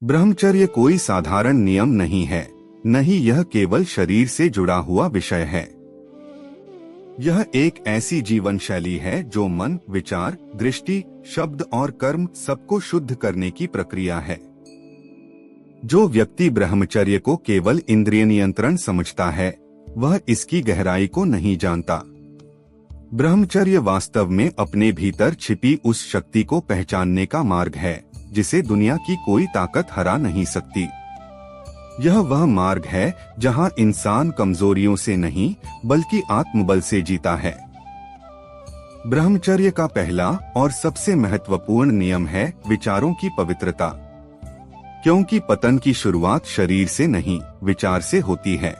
ब्रह्मचर्य कोई साधारण नियम नहीं है, नहीं यह केवल शरीर से जुड़ा हुआ विषय है। यह एक ऐसी जीवन शैली है जो मन, विचार, दृष्टि, शब्द और कर्म सबको शुद्ध करने की प्रक्रिया है। जो व्यक्ति ब्रह्मचर्य को केवल इंद्रिय नियंत्रण समझता है, वह इसकी गहराई को नहीं जानता। ब्रह्मचर्य वास्तव में अपने भीतर छिपी उस शक्ति को पहचानने का मार्ग है जिसे दुनिया की कोई ताकत हरा नहीं सकती। यह वह मार्ग है जहां इंसान कमजोरियों से नहीं बल्कि आत्मबल से जीता है। ब्रह्मचर्य का पहला और सबसे महत्वपूर्ण नियम है विचारों की पवित्रता, क्योंकि पतन की शुरुआत शरीर से नहीं, विचार से होती है।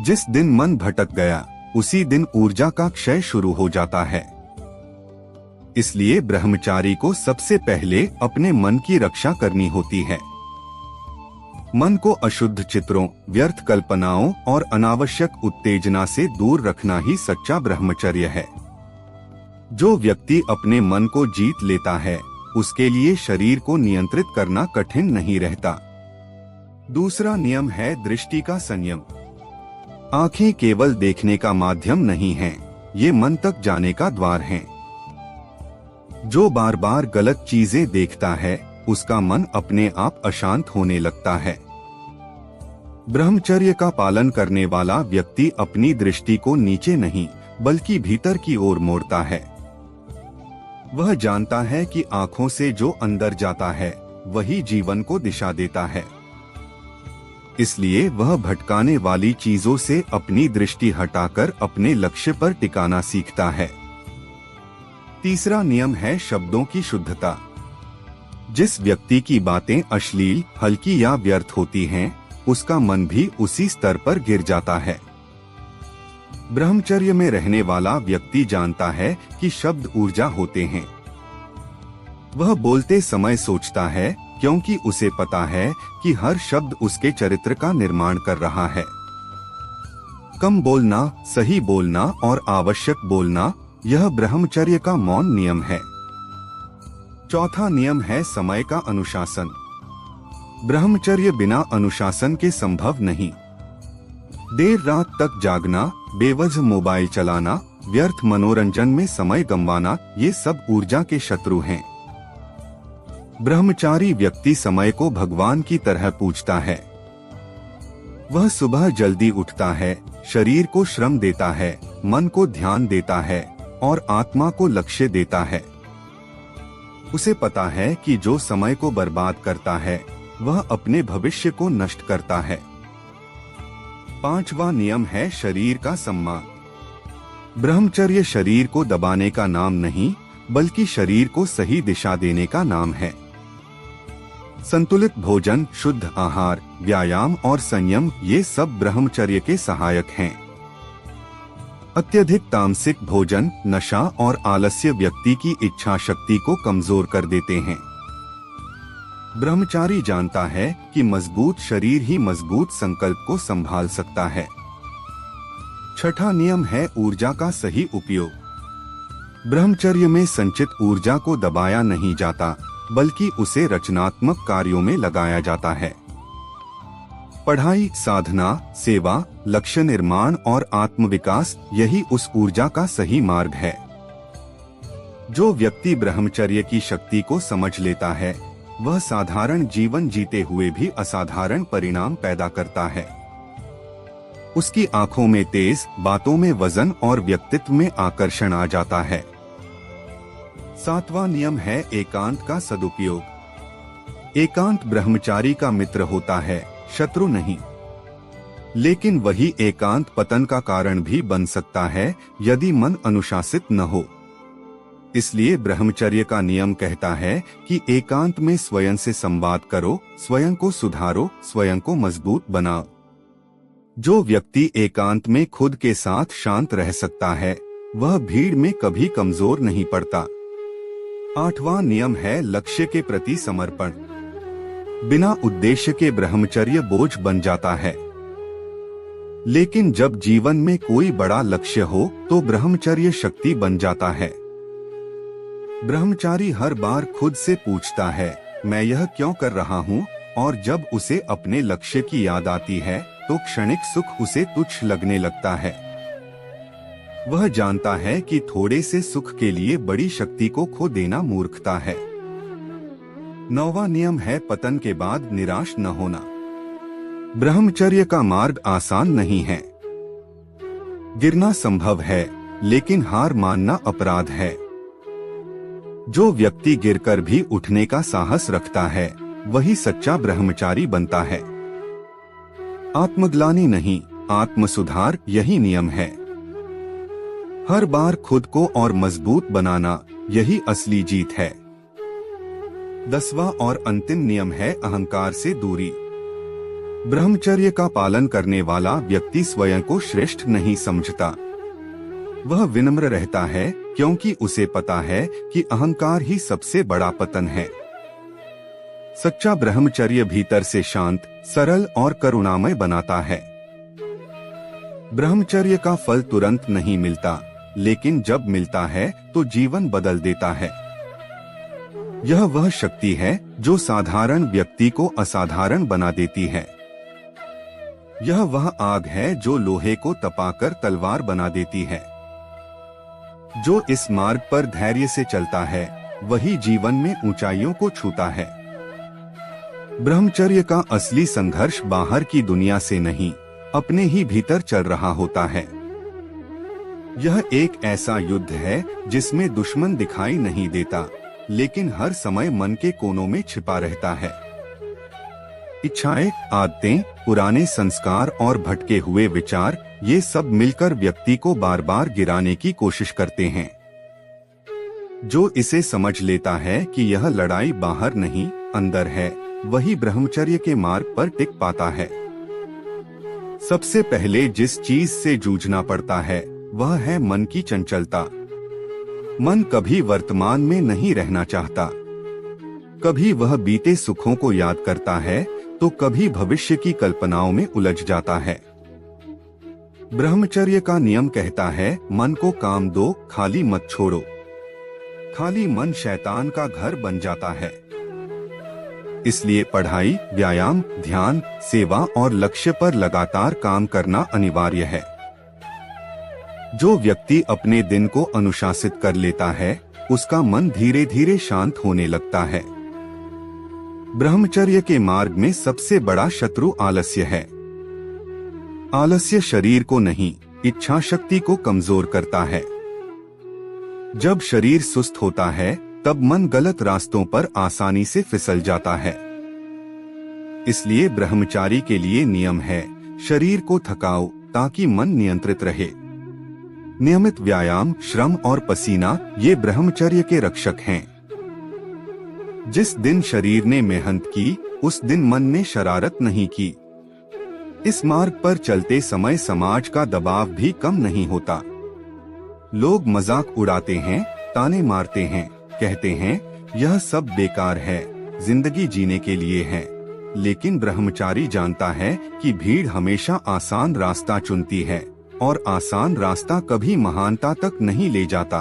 जिस दिन मन भटक गया, उसी दिन ऊर्जा का क्षय शुरू हो जाता है। इसलिए ब्रह्मचारी को सबसे पहले अपने मन की रक्षा करनी होती है। मन को अशुद्ध चित्रों, व्यर्थ कल्पनाओं और अनावश्यक उत्तेजना से दूर रखना ही सच्चा ब्रह्मचर्य है। जो व्यक्ति अपने मन को जीत लेता है, उसके लिए शरीर को नियंत्रित करना कठिन नहीं रहता। दूसरा नियम है दृष्टि का संयम। आंखें केवल देखने का माध्यम नहीं हैं, ये मन तक जाने का द्वार हैं। जो बार बार गलत चीजें देखता है, उसका मन अपने आप अशांत होने लगता है। ब्रह्मचर्य का पालन करने वाला व्यक्ति अपनी दृष्टि को नीचे नहीं बल्कि भीतर की ओर मोड़ता है। वह जानता है कि आंखों से जो अंदर जाता है, वही जीवन को दिशा देता है। इसलिए वह भटकाने वाली चीजों से अपनी दृष्टि हटाकर अपने लक्ष्य पर टिकाना सीखता है। तीसरा नियम है शब्दों की शुद्धता। जिस व्यक्ति की बातें अश्लील, हल्की या व्यर्थ होती हैं, उसका मन भी उसी स्तर पर गिर जाता है। ब्रह्मचर्य में रहने वाला व्यक्ति जानता है कि शब्द ऊर्जा होते हैं। वह बोलते समय सोचता है, क्योंकि उसे पता है कि हर शब्द उसके चरित्र का निर्माण कर रहा है। कम बोलना, सही बोलना और आवश्यक बोलना, यह ब्रह्मचर्य का मौन नियम है। चौथा नियम है समय का अनुशासन। ब्रह्मचर्य बिना अनुशासन के संभव नहीं। देर रात तक जागना, बेवजह मोबाइल चलाना, व्यर्थ मनोरंजन में समय गंवाना, ये सब ऊर्जा के शत्रु हैं। ब्रह्मचारी व्यक्ति समय को भगवान की तरह पूजता है। वह सुबह जल्दी उठता है, शरीर को श्रम देता है, मन को ध्यान देता है और आत्मा को लक्ष्य देता है। उसे पता है कि जो समय को बर्बाद करता है, वह अपने भविष्य को नष्ट करता है। पांचवा नियम है शरीर का सम्मान। ब्रह्मचर्य शरीर को दबाने का नाम नहीं, बल्कि शरीर को सही दिशा देने का नाम है। संतुलित भोजन, शुद्ध आहार, व्यायाम और संयम, ये सब ब्रह्मचर्य के सहायक हैं। अत्यधिक तामसिक भोजन, नशा और आलस्य व्यक्ति की इच्छा शक्ति को कमजोर कर देते हैं। ब्रह्मचारी जानता है कि मजबूत शरीर ही मजबूत संकल्प को संभाल सकता है। छठा नियम है ऊर्जा का सही उपयोग। ब्रह्मचर्य में संचित ऊर्जा को दबाया नहीं जाता, बल्कि उसे रचनात्मक कार्यों में लगाया जाता है। पढ़ाई, साधना, सेवा, लक्ष्य निर्माण और आत्मविकास, यही उस ऊर्जा का सही मार्ग है। जो व्यक्ति ब्रह्मचर्य की शक्ति को समझ लेता है, वह साधारण जीवन जीते हुए भी असाधारण परिणाम पैदा करता है। उसकी आंखों में तेज, बातों में वजन और व्यक्तित्व में आकर्षण आ जाता है। सातवां नियम है एकांत का सदुपयोग। एकांत ब्रह्मचारी का मित्र होता है, शत्रु नहीं। लेकिन वही एकांत पतन का कारण भी बन सकता है यदि मन अनुशासित न हो। इसलिए ब्रह्मचर्य का नियम कहता है कि एकांत में स्वयं से संवाद करो, स्वयं को सुधारो, स्वयं को मजबूत बनाओ। जो व्यक्ति एकांत में खुद के साथ शांत रह सकता है, वह भीड़ में कभी कमजोर नहीं पड़ता। आठवां नियम है लक्ष्य के प्रति समर्पण। बिना उद्देश्य के ब्रह्मचर्य बोझ बन जाता है। लेकिन जब जीवन में कोई बड़ा लक्ष्य हो, तो ब्रह्मचर्य शक्ति बन जाता है। ब्रह्मचारी हर बार खुद से पूछता है, मैं यह क्यों कर रहा हूँ, और जब उसे अपने लक्ष्य की याद आती है तो क्षणिक सुख उसे तुच्छ लगने लगता है। वह जानता है कि थोड़े से सुख के लिए बड़ी शक्ति को खो देना मूर्खता है। 9वां नियम है पतन के बाद निराश न होना। ब्रह्मचर्य का मार्ग आसान नहीं है। गिरना संभव है, लेकिन हार मानना अपराध है। जो व्यक्ति गिरकर भी उठने का साहस रखता है वही सच्चा ब्रह्मचारी बनता है। आत्मग्लानि नहीं, आत्म सुधार यही नियम है। हर बार खुद को और मजबूत बनाना यही असली जीत है। 10वां और अंतिम नियम है अहंकार से दूरी। ब्रह्मचर्य का पालन करने वाला व्यक्ति स्वयं को श्रेष्ठ नहीं समझता। वह विनम्र रहता है क्योंकि उसे पता है कि अहंकार ही सबसे बड़ा पतन है। सच्चा ब्रह्मचर्य भीतर से शांत, सरल और करुणामय बनाता है। ब्रह्मचर्य का फल तुरंत नहीं मिलता, लेकिन जब मिलता है तो जीवन बदल देता है। यह वह शक्ति है जो साधारण व्यक्ति को असाधारण बना देती है। यह वह आग है जो लोहे को तपाकर तलवार बना देती है। जो इस मार्ग पर धैर्य से चलता है वही जीवन में ऊंचाइयों को छूता है। ब्रह्मचर्य का असली संघर्ष बाहर की दुनिया से नहीं, अपने ही भीतर चल रहा होता है। यह एक ऐसा युद्ध है जिसमें दुश्मन दिखाई नहीं देता, लेकिन हर समय मन के कोनों में छिपा रहता है। इच्छाएं, आदतें, पुराने संस्कार और भटके हुए विचार, ये सब मिलकर व्यक्ति को बार बार गिराने की कोशिश करते हैं। जो इसे समझ लेता है कि यह लड़ाई बाहर नहीं, अंदर है, वही ब्रह्मचर्य के मार्ग पर टिक पाता है। सबसे पहले जिस चीज से जूझना पड़ता है वह है मन की चंचलता। मन कभी वर्तमान में नहीं रहना चाहता। कभी वह बीते सुखों को याद करता है तो कभी भविष्य की कल्पनाओं में उलझ जाता है। ब्रह्मचर्य का नियम कहता है, मन को काम दो, खाली मत छोड़ो। खाली मन शैतान का घर बन जाता है। इसलिए पढ़ाई, व्यायाम, ध्यान, सेवा और लक्ष्य पर लगातार काम करना अनिवार्य है। जो व्यक्ति अपने दिन को अनुशासित कर लेता है उसका मन धीरे धीरे शांत होने लगता है। ब्रह्मचर्य के मार्ग में सबसे बड़ा शत्रु आलस्य है। आलस्य शरीर को नहीं, इच्छा शक्ति को कमजोर करता है। जब शरीर सुस्त होता है तब मन गलत रास्तों पर आसानी से फिसल जाता है। इसलिए ब्रह्मचारी के लिए नियम है, शरीर को थकाओ ताकि मन नियंत्रित रहे। नियमित व्यायाम, श्रम और पसीना ये ब्रह्मचर्य के रक्षक हैं। जिस दिन शरीर ने मेहनत की उस दिन मन ने शरारत नहीं की। इस मार्ग पर चलते समय समाज का दबाव भी कम नहीं होता। लोग मजाक उड़ाते हैं, ताने मारते हैं, कहते हैं यह सब बेकार है, जिंदगी जीने के लिए है। लेकिन ब्रह्मचारी जानता है कि भीड़ हमेशा आसान रास्ता चुनती है और आसान रास्ता कभी महानता तक नहीं ले जाता।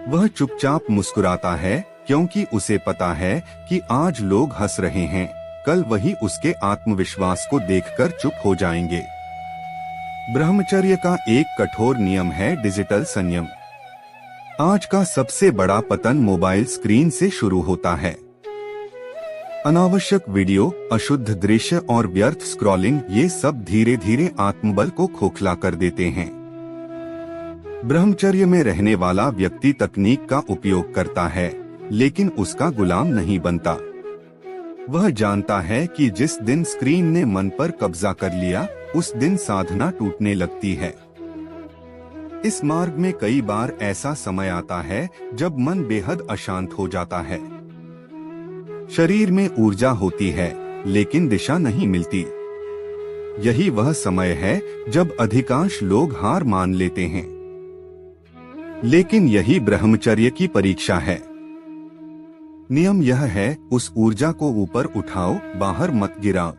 वह चुपचाप मुस्कुराता है क्योंकि उसे पता है कि आज लोग हंस रहे हैं, कल वही उसके आत्मविश्वास को देखकर चुप हो जाएंगे। ब्रह्मचर्य का एक कठोर नियम है डिजिटल संयम। आज का सबसे बड़ा पतन मोबाइल स्क्रीन से शुरू होता है। अनावश्यक वीडियो, अशुद्ध दृश्य और व्यर्थ स्क्रॉलिंग, ये सब धीरे धीरे आत्मबल को खोखला कर देते हैं। ब्रह्मचर्य में रहने वाला व्यक्ति तकनीक का उपयोग करता है लेकिन उसका गुलाम नहीं बनता। वह जानता है कि जिस दिन स्क्रीन ने मन पर कब्जा कर लिया उस दिन साधना टूटने लगती है। इस मार्ग में कई बार ऐसा समय आता है जब मन बेहद अशांत हो जाता है। शरीर में ऊर्जा होती है लेकिन दिशा नहीं मिलती। यही वह समय है जब अधिकांश लोग हार मान लेते हैं। लेकिन यही ब्रह्मचर्य की परीक्षा है। नियम यह है, उस ऊर्जा को ऊपर उठाओ, बाहर मत गिराओ।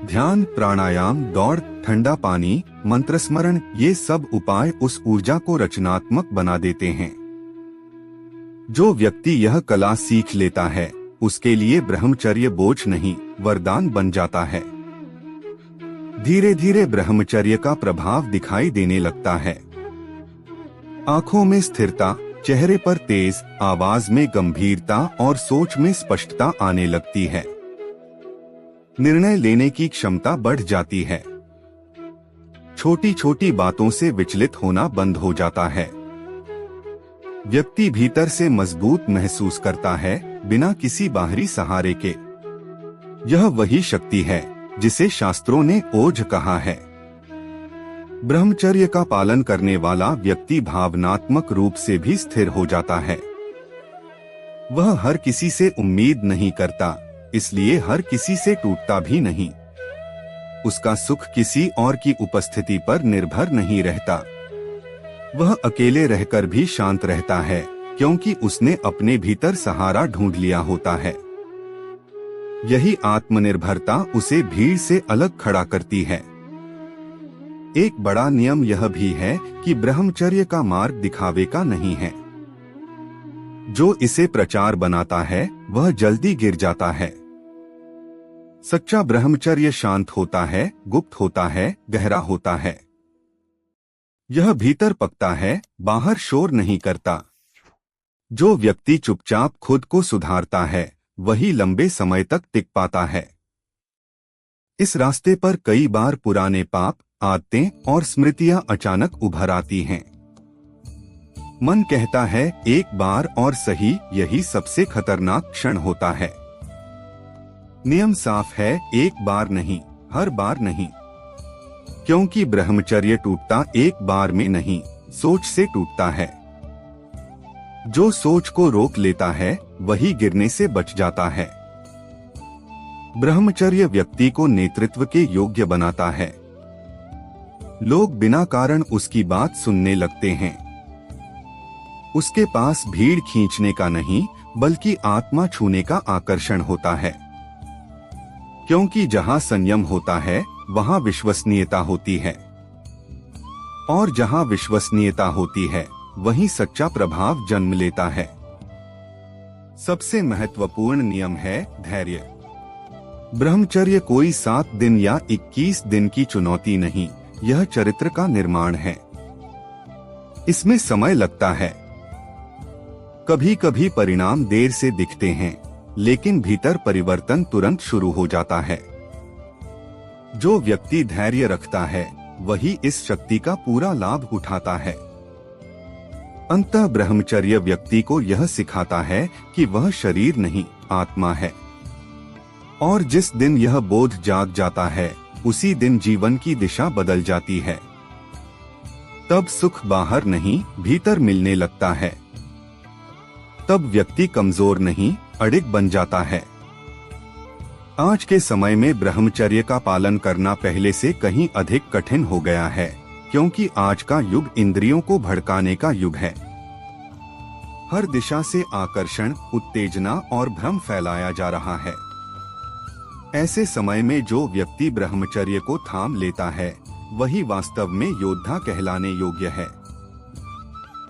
ध्यान, प्राणायाम, दौड़, ठंडा पानी, मंत्रस्मरण, ये सब उपाय उस ऊर्जा को रचनात्मक बना देते हैं। जो व्यक्ति यह कला सीख लेता है उसके लिए ब्रह्मचर्य बोझ नहीं, वरदान बन जाता है। धीरे धीरे ब्रह्मचर्य का प्रभाव दिखाई देने लगता है। आंखों में स्थिरता, चेहरे पर तेज, आवाज में गंभीरता और सोच में स्पष्टता आने लगती है। निर्णय लेने की क्षमता बढ़ जाती है। छोटी छोटी बातों से विचलित होना बंद हो जाता है। व्यक्ति भीतर से मजबूत महसूस करता है, बिना किसी बाहरी सहारे के। यह वही शक्ति है जिसे शास्त्रों ने ओज कहा है। ब्रह्मचर्य का पालन करने वाला व्यक्ति भावनात्मक रूप से भी स्थिर हो जाता है। वह हर किसी से उम्मीद नहीं करता, इसलिए हर किसी से टूटता भी नहीं। उसका सुख किसी और की उपस्थिति पर निर्भर नहीं रहता। वह अकेले रहकर भी शांत रहता है, क्योंकि उसने अपने भीतर सहारा ढूंढ लिया होता है। यही आत्मनिर्भरता उसे भीड़ से अलग खड़ा करती है। एक बड़ा नियम यह भी है कि ब्रह्मचर्य का मार्ग दिखावे का नहीं है। जो इसे प्रचार बनाता है वह जल्दी गिर जाता है। सच्चा ब्रह्मचर्य शांत होता है, गुप्त होता है, गहरा होता है। यह भीतर पकता है, बाहर शोर नहीं करता। जो व्यक्ति चुपचाप खुद को सुधारता है वही लंबे समय तक टिक पाता है। इस रास्ते पर कई बार पुराने पाप, आदतें और स्मृतियां अचानक उभर आती हैं। मन कहता है एक बार और सही, यही सबसे खतरनाक क्षण होता है। नियम साफ है, एक बार नहीं, हर बार नहीं। क्योंकि ब्रह्मचर्य टूटता एक बार में नहीं, सोच से टूटता है। जो सोच को रोक लेता है वही गिरने से बच जाता है। ब्रह्मचर्य व्यक्ति को नेतृत्व के योग्य बनाता है। लोग बिना कारण उसकी बात सुनने लगते हैं। उसके पास भीड़ खींचने का नहीं, बल्कि आत्मा छूने का आकर्षण होता है। क्योंकि जहां संयम होता है वहां विश्वसनीयता होती है, और जहां विश्वसनीयता होती है वहीं सच्चा प्रभाव जन्म लेता है। सबसे महत्वपूर्ण नियम है धैर्य। ब्रह्मचर्य कोई 7 दिन या 21 दिन की चुनौती नहीं, यह चरित्र का निर्माण है। इसमें समय लगता है। कभी कभी परिणाम देर से दिखते हैं, लेकिन भीतर परिवर्तन तुरंत शुरू हो जाता है। जो व्यक्ति धैर्य रखता है वही इस शक्ति का पूरा लाभ उठाता है। अंततः ब्रह्मचर्य व्यक्ति को यह सिखाता है कि वह शरीर नहीं, आत्मा है। और जिस दिन यह बोध जाग जाता है उसी दिन जीवन की दिशा बदल जाती है। तब सुख बाहर नहीं, भीतर मिलने लगता है। तब व्यक्ति कमजोर नहीं, अडिग बन जाता है। आज के समय में ब्रह्मचर्य का पालन करना पहले से कहीं अधिक कठिन हो गया है, क्योंकि आज का युग इंद्रियों को भड़काने का युग है। हर दिशा से आकर्षण, उत्तेजना और भ्रम फैलाया जा रहा है। ऐसे समय में जो व्यक्ति ब्रह्मचर्य को थाम लेता है वही वास्तव में योद्धा कहलाने योग्य है।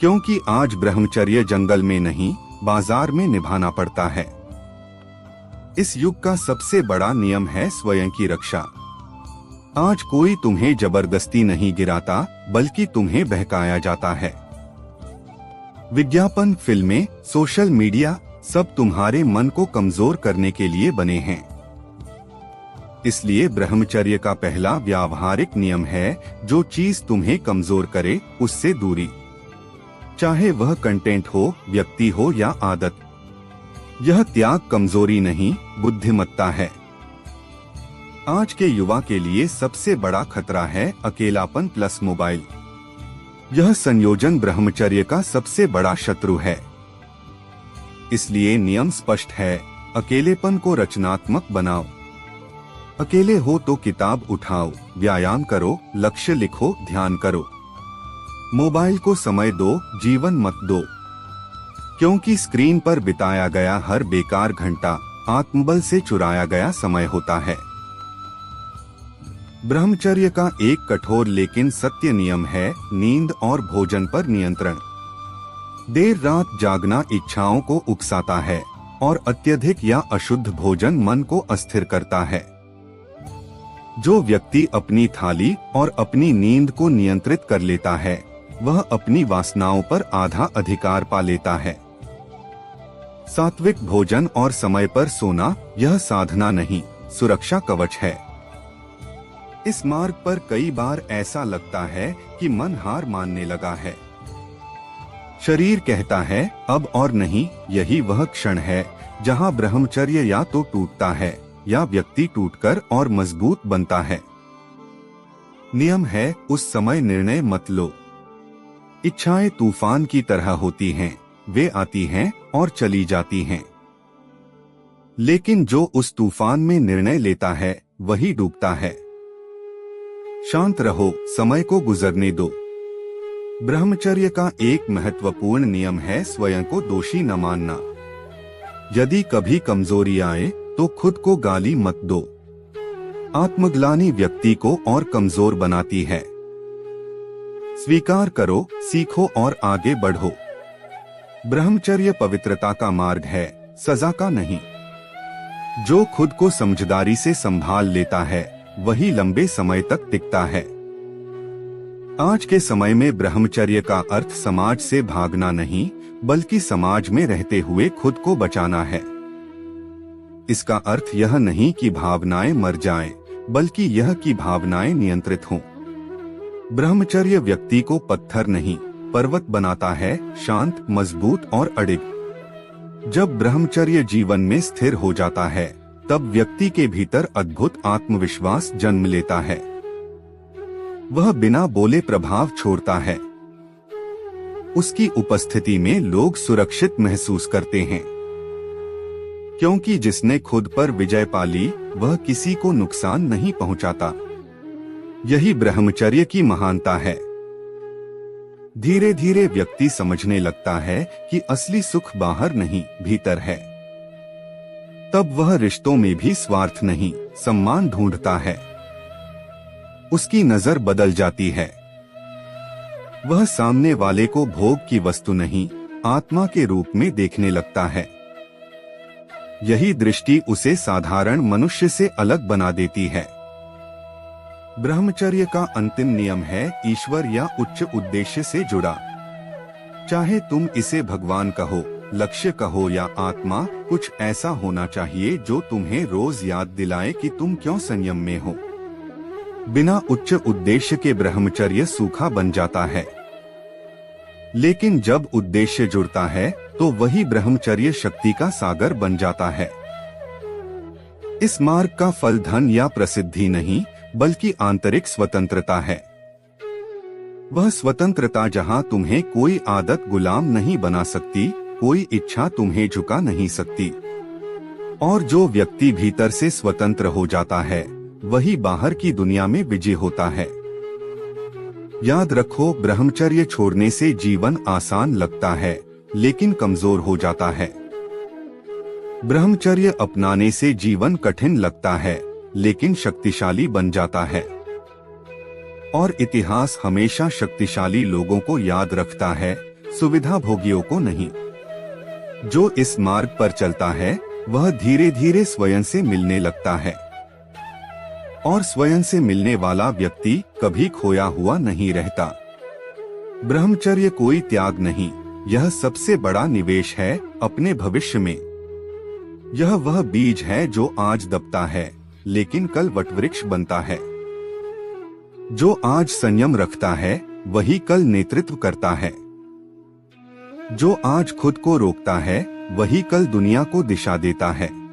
क्योंकि आज ब्रह्मचर्य जंगल में नहीं, बाजार में निभाना पड़ता है। इस युग का सबसे बड़ा नियम है स्वयं की रक्षा। आज कोई तुम्हें जबरदस्ती नहीं गिराता, बल्कि तुम्हें बहकाया जाता है। विज्ञापन, फिल्में, सोशल मीडिया सब तुम्हारे मन को कमजोर करने के लिए बने हैं। इसलिए ब्रह्मचर्य का पहला व्यावहारिक नियम है, जो चीज तुम्हें कमजोर करे उससे दूरी। चाहे वह कंटेंट हो, व्यक्ति हो या आदत। यह त्याग कमजोरी नहीं, बुद्धिमत्ता है। आज के युवा के लिए सबसे बड़ा खतरा है अकेलापन प्लस मोबाइल। यह संयोजन ब्रह्मचर्य का सबसे बड़ा शत्रु है। इसलिए नियम स्पष्ट है, अकेलेपन को रचनात्मक बनाओ। अकेले हो तो किताब उठाओ, व्यायाम करो, लक्ष्य लिखो, ध्यान करो। मोबाइल को समय दो, जीवन मत दो। क्योंकि स्क्रीन पर बिताया गया हर बेकार घंटा आत्मबल से चुराया गया समय होता है। ब्रह्मचर्य का एक कठोर लेकिन सत्य नियम है, नींद और भोजन पर नियंत्रण। देर रात जागना इच्छाओं को उकसाता है, और अत्यधिक या अशुद्ध भोजन मन को अस्थिर करता है। जो व्यक्ति अपनी थाली और अपनी नींद को नियंत्रित कर लेता है, वह अपनी वासनाओं पर आधा अधिकार पा लेता है। सात्विक भोजन और समय पर सोना यह साधना नहीं, सुरक्षा कवच है। इस मार्ग पर कई बार ऐसा लगता है कि मन हार मानने लगा है। शरीर कहता है अब और नहीं। यही वह क्षण है जहां ब्रह्मचर्य या तो टूटता है या व्यक्ति टूटकर और मजबूत बनता है। नियम है, उस समय निर्णय मत लो। इच्छाएं तूफान की तरह होती हैं, वे आती हैं और चली जाती हैं। लेकिन जो उस तूफान में निर्णय लेता है वही डूबता है। शांत रहो, समय को गुजरने दो। ब्रह्मचर्य का एक महत्वपूर्ण नियम है स्वयं को दोषी न मानना। यदि कभी कमजोरी आए तो खुद को गाली मत दो। आत्मग्लानि व्यक्ति को और कमजोर बनाती है। स्वीकार करो, सीखो और आगे बढ़ो। ब्रह्मचर्य पवित्रता का मार्ग है, सजा का नहीं। जो खुद को समझदारी से संभाल लेता है वही लंबे समय तक टिकता है। आज के समय में ब्रह्मचर्य का अर्थ समाज से भागना नहीं, बल्कि समाज में रहते हुए खुद को बचाना है। इसका अर्थ यह नहीं कि भावनाएं मर जाएं, बल्कि यह कि भावनाएं नियंत्रित हों। ब्रह्मचर्य व्यक्ति को पत्थर नहीं, पर्वत बनाता है, शांत, मजबूत और अडिग। जब ब्रह्मचर्य जीवन में स्थिर हो जाता है, तब व्यक्ति के भीतर अद्भुत आत्मविश्वास जन्म लेता है। वह बिना बोले प्रभाव छोड़ता है। उसकी उपस्थिति में लोग सुरक्षित महसूस करते हैं, क्योंकि जिसने खुद पर विजय पा ली वह किसी को नुकसान नहीं पहुंचाता। यही ब्रह्मचर्य की महानता है। धीरे धीरे व्यक्ति समझने लगता है कि असली सुख बाहर नहीं, भीतर है। तब वह रिश्तों में भी स्वार्थ नहीं, सम्मान ढूंढता है। उसकी नजर बदल जाती है। वह सामने वाले को भोग की वस्तु नहीं, आत्मा के रूप में देखने लगता है। यही दृष्टि उसे साधारण मनुष्य से अलग बना देती है। ब्रह्मचर्य का अंतिम नियम है ईश्वर या उच्च उद्देश्य से जुड़ा। चाहे तुम इसे भगवान कहो, लक्ष्य कहो या आत्मा, कुछ ऐसा होना चाहिए जो तुम्हें रोज याद दिलाए कि तुम क्यों संयम में हो। बिना उच्च उद्देश्य के ब्रह्मचर्य सूखा बन जाता है। लेकिन जब उद्देश्य जुड़ता है तो वही ब्रह्मचर्य शक्ति का सागर बन जाता है। इस मार्ग का फल धन या प्रसिद्धि नहीं, बल्कि आंतरिक स्वतंत्रता है। वह स्वतंत्रता जहां तुम्हें कोई आदत गुलाम नहीं बना सकती, कोई इच्छा तुम्हें झुका नहीं सकती। और जो व्यक्ति भीतर से स्वतंत्र हो जाता है वही बाहर की दुनिया में विजय होता है। याद रखो, ब्रह्मचर्य छोड़ने से जीवन आसान लगता है, लेकिन कमजोर हो जाता है। ब्रह्मचर्य अपनाने से जीवन कठिन लगता है, लेकिन शक्तिशाली बन जाता है। और इतिहास हमेशा शक्तिशाली लोगों को याद रखता है, सुविधा भोगियों को नहीं। जो इस मार्ग पर चलता है वह धीरे धीरे स्वयं से मिलने लगता है। और स्वयं से मिलने वाला व्यक्ति कभी खोया हुआ नहीं रहता। ब्रह्मचर्य कोई त्याग नहीं, यह सबसे बड़ा निवेश है अपने भविष्य में। यह वह बीज है जो आज दबता है, लेकिन कल वटवृक्ष बनता है। जो आज संयम रखता है वही कल नेतृत्व करता है। जो आज खुद को रोकता है वही कल दुनिया को दिशा देता है।